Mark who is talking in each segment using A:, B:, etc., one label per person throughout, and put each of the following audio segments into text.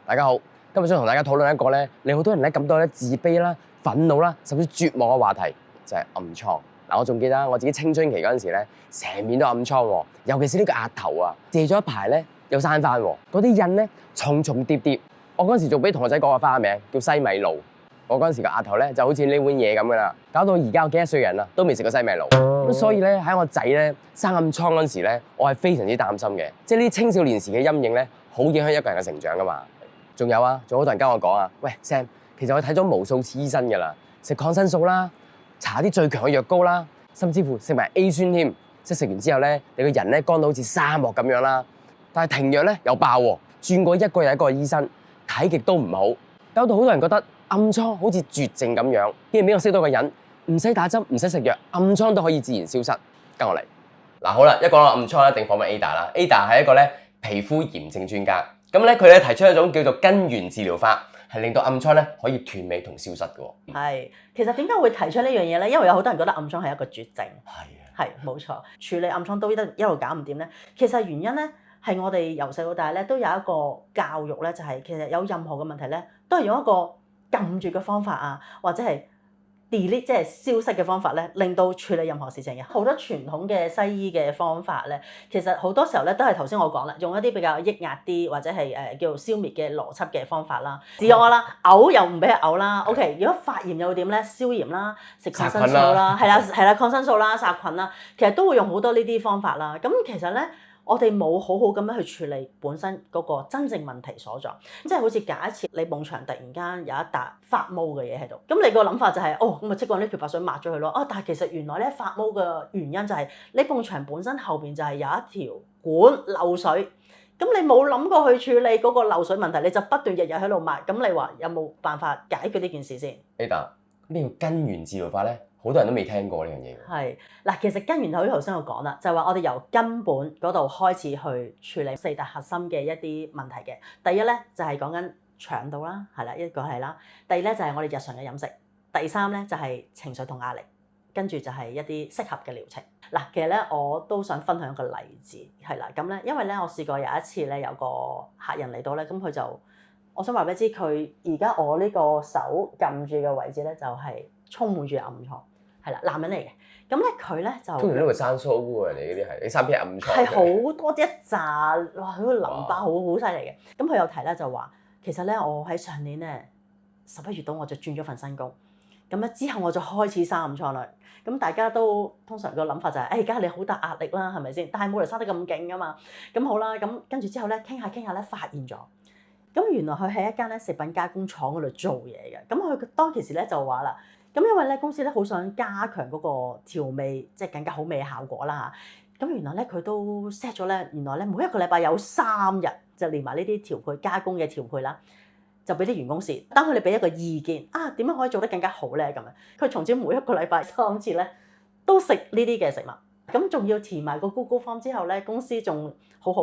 A: 大家好，今日想同大家討論一個咧，令好多人咧感到咧自卑啦、憤怒啦，甚至絕望嘅話題，就係暗瘡。嗱，我仲記得我自己青春期嗰陣時咧，成面都暗瘡喎，尤其是呢個額頭啊，借咗一排咧又生翻喎，嗰啲印咧重重疊疊。我嗰陣時仲俾同學仔講個花名叫西米露。我嗰陣時個額頭咧就好似呢碗嘢咁噶啦，搞到而家我幾多歲人啦都未食過西米露。咁所以咧喺我仔咧生暗瘡嗰陣時咧，我係非常之擔心嘅，即係呢啲青少年時嘅陰影咧，好影響一個人嘅成長噶嘛。仲有啊，仲好多人跟我講啊，喂 Sam， 其實我睇咗無數次醫生噶啦，食抗生素啦，搽啲最強嘅藥膏啦，甚至乎食埋 A 酸添，即係食完之後咧，你個人咧乾到好似沙漠咁樣啦。但係停藥咧又爆喎，轉過一個又一個醫生，睇極都唔好，搞到好多人覺得暗瘡好似絕症咁樣。竟然俾我識到個人，唔使打針，唔使食藥，暗瘡都可以自然消失。跟我嚟。嗱，好啦，一講到暗瘡一定訪問 Ada 啦。Ada 係一個咧皮膚炎症專家。咁咧，佢咧提出一種叫做根源治療法，係令到暗瘡咧可以斷尾同消失嘅。
B: 係，其實點解會提出呢樣嘢咧？因為有好多人覺得暗瘡係一個絕症。
A: 係
B: 冇錯，處理暗瘡都一路搞唔掂咧。其實原因咧係我哋由細到大咧都有一個教育咧，就係其實有任何嘅問題咧，都係用一個撳住嘅方法啊，或者係 delete 即係消失嘅方法咧，令到處理任何事情嘅。好多傳統嘅西醫嘅方法咧，其實好多時候咧都係頭先我講啦，用一啲比較抑壓啲或者係叫做消滅嘅邏輯嘅方法啦。自我啦，嘔又唔俾佢嘔啦。OK， 如果發炎又會點咧？消炎啦，食抗生素啦，係啦，抗生素啦，殺菌啦，其實都會用好多呢啲方法啦。咁其實咧，我哋冇好好咁樣去處理本身嗰個真正問題所在，即係好似假設你埲牆突然間有一笪發毛嘅嘢喺度，咁你個諗法就係咁咪即管呢漂白水抹咗佢咯。但係其實原來咧發毛嘅原因就係你埲牆本身後邊就係有一條管漏水，咁你冇諗過去處理嗰個漏水問題，你就不斷日日喺度抹，咁你話有冇辦法解決呢件事先
A: Ada， 呢個根源治療法咧，好多人都未聽過呢樣嘢。
B: 係嗱，其實根源頭先我講啦，就係話我哋由根本嗰度開始去處理四大核心嘅一啲問題嘅。第一咧就係講緊腸道啦，係啦，一個係啦。第二咧就係我哋日常嘅飲食。第三咧就係情緒同壓力，跟住就係一啲適合嘅療程。嗱，其實咧我都想分享一個例子，係啦，咁咧因為咧我試過有一次咧有個客人嚟到咧，咁佢就我想話俾你知，佢而家我呢個手撳住嘅位置咧就係充滿住暗瘡。係啦，男人嚟嘅，咁咧佢咧就
A: 通常都會生鬚喎，你嗰啲係，你生片暗瘡
B: 係好多一紮，哇！嗰個淋巴好犀利嘅。咁佢有提咧就話，其實咧我喺上年咧11月度我就轉咗份新工，咁咧之後我就開始生暗瘡啦。咁大家都通常個諗法就係，而家你好大壓力啦，係咪先？但係冇嚟生得咁勁噶嘛。咁好啦，咁跟住之後咧傾下咧，發現咗，咁原來佢喺一間咧食品加工廠嗰度做嘢嘅。咁佢當其時咧就話啦。咁因為咧公司咧好想加強嗰個調味，即係更加好味嘅效果啦嚇。咁原來咧佢都 set 咗咧，原來咧每一個禮拜有3日就連埋呢啲調配加工嘅調配啦，就俾啲員工試，等佢哋俾一個意見啊，點樣可以做得更加好咧咁樣。佢從此每一個禮拜3次咧都食呢啲嘅食物，咁仲要填埋個 Google Form 之後咧，公司仲好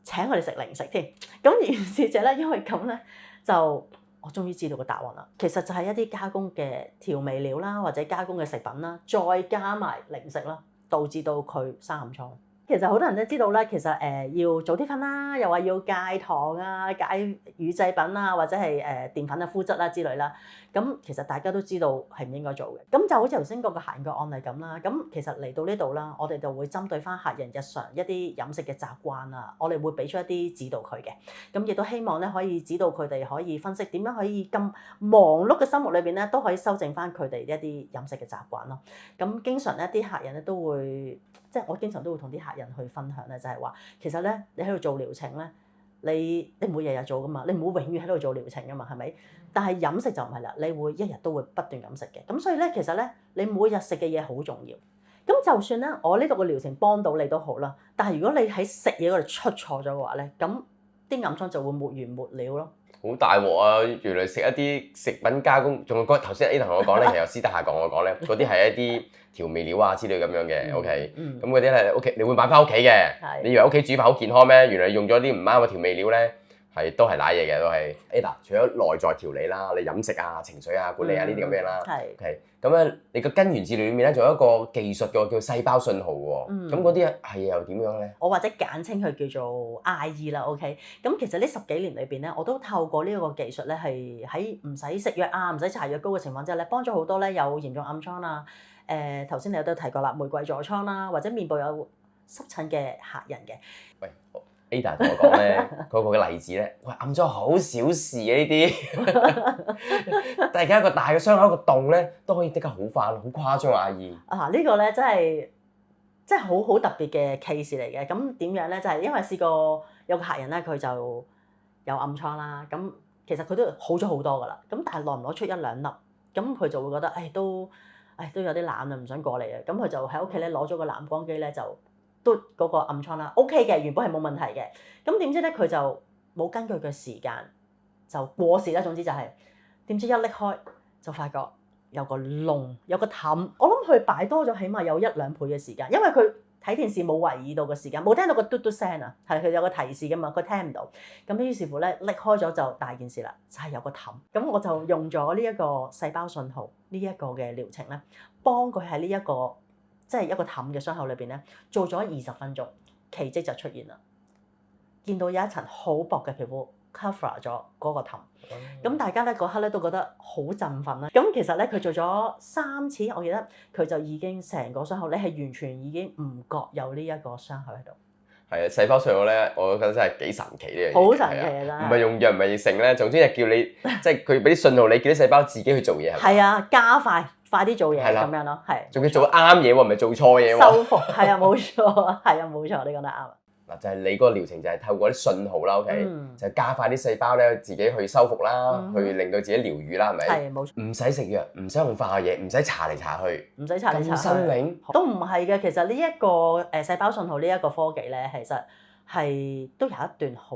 B: 請佢哋食零食添。咁於是者咧，因為咁咧就。我終於知道個答案啦，其實就係一啲加工嘅調味料啦，或者加工嘅食品啦，再加埋零食啦，導致到佢生暗瘡。其實好多人都知道咧，其實要早啲瞓啦，又話要戒糖啊、戒乳製品啊，或者係澱粉啊、麩質啦之類啦。咁其實大家都知道係唔應該做嘅。咁就好似頭先嗰個客人個案例咁啦。咁其實嚟到呢度啦，我哋就會針對翻客人日常一啲飲食嘅習慣啊，我哋會俾出一啲指導佢嘅。咁亦都希望咧可以指導佢哋可以分析點樣可以咁忙碌嘅生活裏邊咧都可以修正翻佢哋一啲飲食嘅習慣咯。咁經常咧啲客人咧都會，即係我經常都會同啲客人去分享咧，就係話其實咧你喺度做療程咧，你唔會日日做噶嘛，你唔會永遠喺度做療程噶嘛，係咪？但係飲食就唔係啦，你會一日都會不斷咁食嘅。咁所以咧，其實咧你每日食嘅嘢好重要。咁就算咧我呢度嘅療程幫到你都好啦，但係如果你喺食嘢嗰度出錯咗嘅話咧，咁啲暗瘡就會沒完沒了咯。
A: 好大鑊啊！原來食一啲食品加工，仲有頭先 A 同我講咧，其實私底下講我講咧，嗰啲係一啲調味料啊之類咁樣嘅。OK，咁嗰啲咧屋企你會買翻屋企嘅。你以為屋企煮飯好健康咩？原來你用咗啲唔啱嘅調味料咧，係都係賴嘢嘅，都係。Ada，除咗內在調理啦，你飲食啊、情緒啊、管理啊呢啲咁嘅啦。
B: 係。
A: OK，咁咧你個根源治療裏面咧，仲有一個技術嘅叫細胞信號喎。咁嗰啲係又點樣咧？
B: 我或者簡稱佢叫做 IE 啦。OK，咁其實呢10幾年裏邊咧，我都透過呢一個技術咧，係喺唔使食藥啊、唔使搽藥膏嘅情況之下咧，幫咗好多咧有嚴重暗瘡啊。頭先你都提過啦，玫瑰痤瘡啦，或者面部有濕疹嘅客人嘅。
A: 喂，Ada 同我講咧，嗰個嘅例子咧，喂，暗瘡好小事啊呢啲，但係而家一個大嘅傷口一個洞咧，都可以即刻好返，好誇張啊！阿姨
B: 呢個咧真係好特別嘅 case 嚟嘅。咁點樣咧？就係因為試過有個客人咧，佢就有暗瘡啦。咁其實佢都好咗好多噶啦。咁但係攞唔攞出1、2粒，咁佢就會覺得都有啲懶啊，唔想過嚟啊。咁佢就喺屋企咧攞咗個藍光機咧，就嘟嗰個暗瘡啦。OK 嘅，原本係冇問題嘅。咁點知咧佢就冇根據嘅時間就過時啦。總之就係點知一拎開就發覺有個窿，有個氹。我諗佢擺多咗起碼有1、2倍嘅時間，因為佢睇電視冇留意到個時間，冇聽到個嘟嘟聲啊，係佢有個提示噶嘛，佢聽唔到。咁於是乎咧，拎開咗就大件事啦，就係有個氹。咁我就用咗呢一個細胞信號呢一個嘅療程咧，幫佢喺呢一個即係一個氹嘅傷口裏邊咧，做咗20分鐘，奇蹟就出現啦。見到有一層好薄嘅皮膚 cover 咗嗰個氹。咁大家咧嗰刻咧都覺得好振奮啦。咁其實咧佢做咗3次，我記得佢就已經成個傷口，你係完全已經唔覺有呢一個傷口喺度。
A: 係啊，細胞信號咧，我覺得真係幾神奇呢樣嘢。
B: 好神奇啊！
A: 唔係用藥唔係成咧，總之係叫你即係佢俾啲信號你，叫啲細胞自己去做嘢。
B: 係啊，加快啲做嘢咁樣咯，係。
A: 仲要做啱嘢喎，唔係做錯嘢喎。
B: 修復係啊，冇錯，係啊，冇錯，你講得啱。
A: 嗱，就係你嗰個療程就係透過啲信號啦，OK，就係加快啲細胞咧自己去修復啦，去令到自己療愈啦，係咪？
B: 係冇錯。
A: 唔使食藥，唔使用化學嘢，唔使搽嚟搽去，
B: 唔使搽嚟搽去。
A: 咁新穎
B: 都唔係嘅，其實呢一個細胞信號呢一個科技咧，其實係都有一段好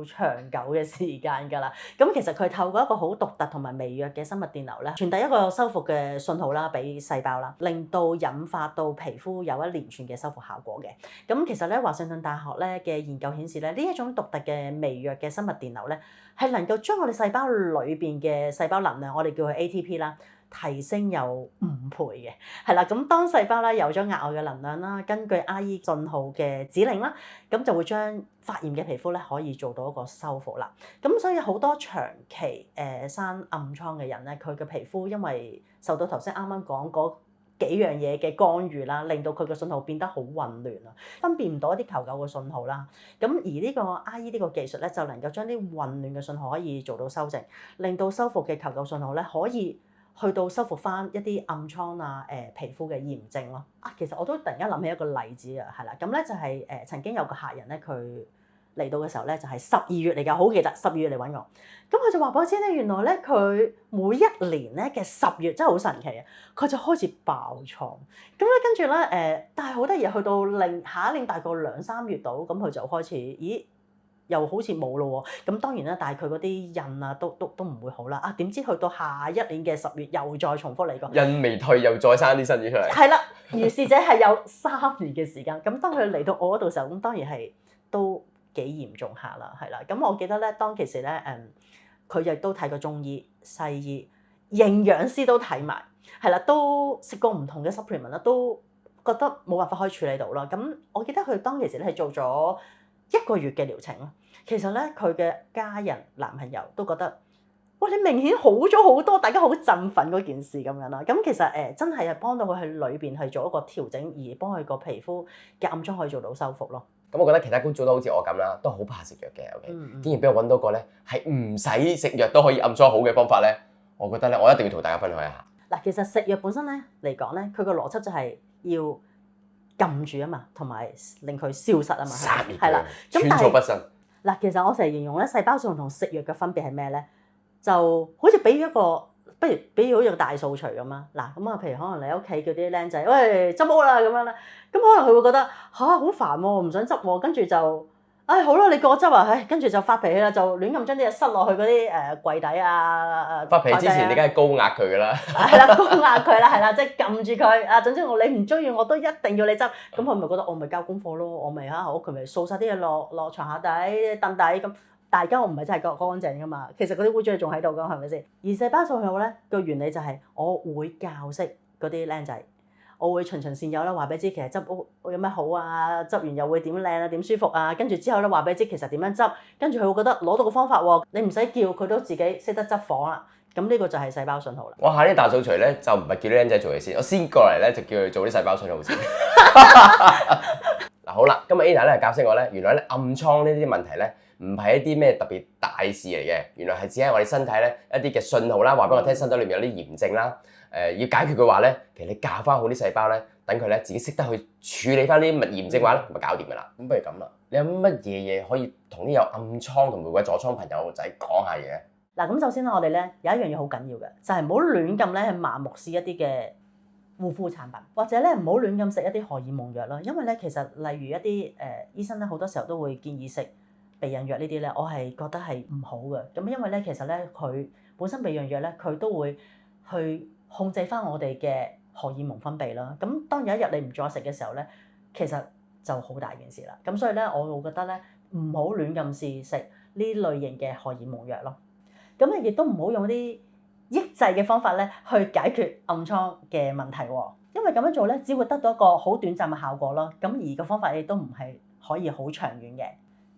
B: 長久嘅時間㗎啦。咁其實佢透過一個好獨特同埋微弱嘅生物電流咧，傳遞一個修復嘅信號啦，俾細胞啦，令到引發到皮膚有一連串嘅修復效果嘅。咁其實咧，華盛頓大學咧嘅研究顯示咧，呢一種獨特嘅微弱嘅生物電流咧，係能夠將我哋細胞裏邊嘅細胞能量，我哋叫佢 ATP 啦，提升有5倍嘅，係啦。咁當細胞咧有咗額外嘅能量啦，根據 IE 信號嘅指令啦，咁就會將發炎嘅皮膚咧可以做到一個修復啦。咁所以好多長期生暗瘡嘅人咧，佢嘅皮膚因為受到頭先啱啱講嗰幾樣嘢嘅干預啦，令到佢嘅信號變得好混亂啊，分辨唔到一啲求救嘅信號啦。咁而呢個 IE 呢個技術咧，就能夠將啲混亂嘅信號可以做到修正，令到修復嘅求救信號咧可以去到修復翻一啲暗瘡啊、皮膚嘅炎症咯。其實我都突然間諗起一個例子啊，係啦，咁咧就係曾經有個客人咧，佢嚟到嘅時候咧就係12月嚟㗎，好記得12月嚟揾我。咁佢就話俾我知咧，原來咧佢每一年咧嘅10月真係好神奇啊，佢就開始爆瘡。咁咧跟住咧但係好得意，去到下一年大概2、3月度，咁佢就開始又好似冇咯喎。咁當然啦，但係佢嗰啲印啊都唔會好啦。點知去到下一年嘅10月又再重複嚟過，
A: 印未退又再生啲新嘢出嚟。
B: 係啦，如是者係有3年嘅時間。咁當佢嚟到我嗰度時候，咁當然係都幾嚴重下啦，係啦。咁我記得咧，當其時咧佢亦都睇過中醫、西醫、營養師都睇埋，係啦，都食過唔同嘅 supplement 啦，都覺得冇辦法可以處理到啦。咁我記得佢當其時咧係做咗1個月嘅療程咯。其實咧，佢嘅家人、男朋友都覺得，哇！你明顯好咗好多，大家好振奮嗰件事咁樣啦。咁其實真係幫到佢喺裏邊去做一個調整，而幫佢個皮膚嘅暗瘡可以做到修復咯。
A: 咁我覺得其他觀眾都好似我咁啦，都好怕食藥嘅。OK，竟然俾我揾到個咧係唔使食藥都可以暗瘡好嘅方法咧，我覺得咧我一定要同大家分享一下。
B: 嗱，其實食藥本身咧嚟講咧，佢個邏輯就係要撳住啊嘛，同埋令佢消失啊嘛，係啦，
A: 寸草不生。
B: 嗱，其實我成日形容咧，細胞素同食藥嘅分別係咩咧？就好似比喻好似個大掃除咁啊！嗱，咁啊，譬如可能你屋企叫啲僆仔，喂，執屋啦咁樣啦，咁可能佢會覺得好煩喎，唔想執喎，跟住就好啦，你過執啊，跟住就發脾氣啦，就亂咁將啲嘢塞落去嗰啲櫃底啊，
A: 發脾氣之前你梗係高壓佢㗎啦，
B: 係啦，高壓佢啦，係啦，即係撳住佢總之你唔中意我都一定要你執，咁佢咪覺得我咪交功課咯，我咪喺屋企咪掃晒啲嘢落床下底凳底咁。大家我唔係真係乾淨噶嘛，其實嗰啲污糟仲喺度噶，係咪先？而細胞信號咧個原理就係我會教識嗰啲僆仔，我會循循善誘啦，話俾你知其實執屋有咩好啊，執完又會點靚啊，點舒服啊，跟住之後咧話俾你知其實點樣執，跟住佢會覺得攞到個方法喎，你唔使叫佢都自己識得執房啦。咁呢個就係細胞信號啦。
A: 我下啲大掃除咧就唔係叫啲僆仔做嘢先，我先過嚟咧就叫佢做啲細胞信號先。嗱好啦，今日 Ada 咧教識我咧，原來咧暗瘡呢啲問題咧唔係一啲咩特別大事嚟嘅，原來係只係我哋身體咧一啲嘅信號啦，話俾我聽身體裏面有啲炎症啦。要解決嘅話咧，其實你教翻好啲細胞咧，等佢咧自己識得去處理翻呢啲炎症嘅話咧，咪搞掂噶啦。咁不如咁啦，你有乜嘢可以同啲有暗瘡同玫瑰痤瘡朋友仔講下嘢？
B: 嗱，咁首先咧，我哋咧有一樣嘢好緊要嘅，就係唔好亂咁咧去盲目試一啲嘅護膚產品，或者咧唔好亂咁食一啲荷爾蒙藥啦。因為咧其實例如一啲醫生咧好多時候都會建議食避孕藥呢啲咧，我係覺得係唔好嘅。咁因為咧其實咧佢本身避孕藥咧佢都會去控制翻我哋嘅荷爾蒙分泌啦。咁當有一日你唔再食嘅時候咧，其實就好大件事啦。咁所以咧我會覺得咧唔好亂咁試食呢類型嘅荷爾蒙藥咯。咁你亦都唔好用啲抑制嘅方法咧去解決暗瘡嘅問題喎，因為咁樣做咧只會得到一個好短暫嘅效果咯。咁而個方法亦都唔係可以好長遠嘅。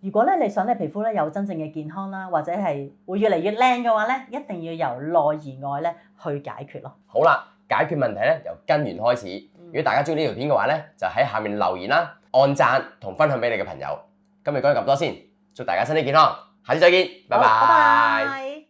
B: 如果咧你想你皮膚咧有真正嘅健康啦，或者係會越嚟越靚嘅話咧，一定要由內而外咧去解決咯。
A: 好啦，解決問題咧由根源開始。如果大家中意呢條片嘅話咧，就喺下面留言啦、按讚同分享俾你嘅朋友。今日講咁多先，祝大家身體健康，下次再見，拜拜。